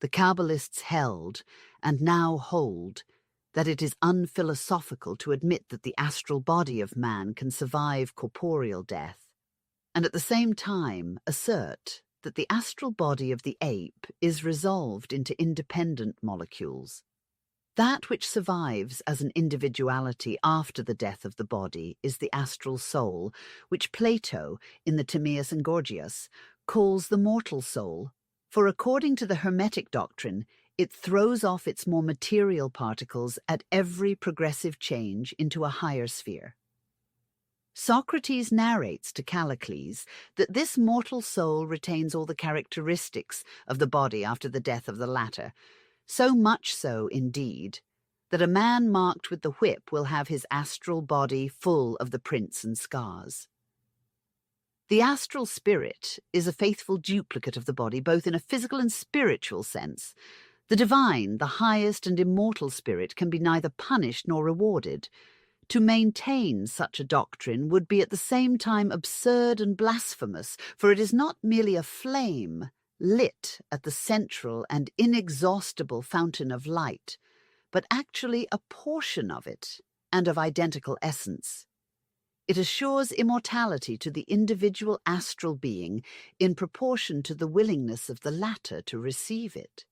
The Kabbalists held, and now hold, that it is unphilosophical to admit that the astral body of man can survive corporeal death, and at the same time assert that the astral body of the ape is resolved into independent molecules. That which survives as an individuality after the death of the body is the astral soul, which Plato, in the Timaeus and Gorgias, calls the mortal soul, for according to the Hermetic doctrine, it throws off its more material particles at every progressive change into a higher sphere. Socrates narrates to Callicles that this mortal soul retains all the characteristics of the body after the death of the latter, so much so, indeed, that a man marked with the whip will have his astral body full of the prints and scars. The astral spirit is a faithful duplicate of the body, both in a physical and spiritual sense. The divine, the highest and immortal spirit, can be neither punished nor rewarded. To maintain such a doctrine would be at the same time absurd and blasphemous, for it is not merely a flame lit at the central and inexhaustible fountain of light, but actually a portion of it and of identical essence. It assures immortality to the individual astral being in proportion to the willingness of the latter to receive it.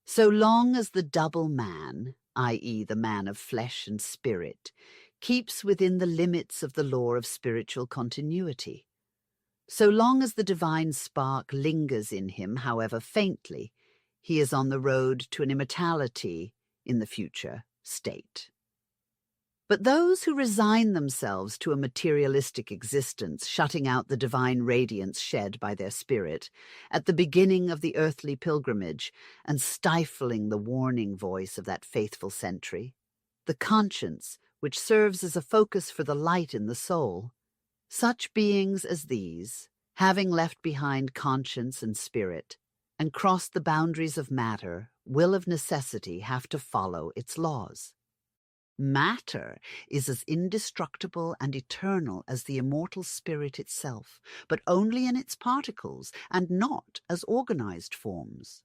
So long as the double man, i.e. the man of flesh and spirit, keeps within the limits of the law of spiritual continuity, so long as the divine spark lingers in him, however faintly, he is on the road to an immortality in the future state. But those who resign themselves to a materialistic existence, shutting out the divine radiance shed by their spirit at the beginning of the earthly pilgrimage and stifling the warning voice of that faithful sentry, the conscience which serves as a focus for the light in the soul, such beings as these, having left behind conscience and spirit and crossed the boundaries of matter, will of necessity have to follow its laws. Matter is as indestructible and eternal as the immortal spirit itself, but only in its particles and not as organized forms.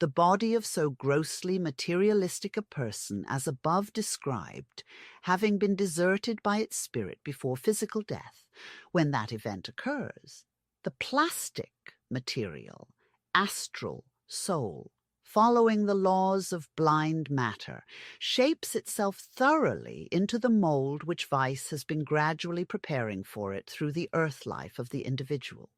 The body of so grossly materialistic a person as above described, having been deserted by its spirit before physical death, when that event occurs, the plastic material, astral soul, following the laws of blind matter, shapes itself thoroughly into the mold which vice has been gradually preparing for it through the earth life of the individual.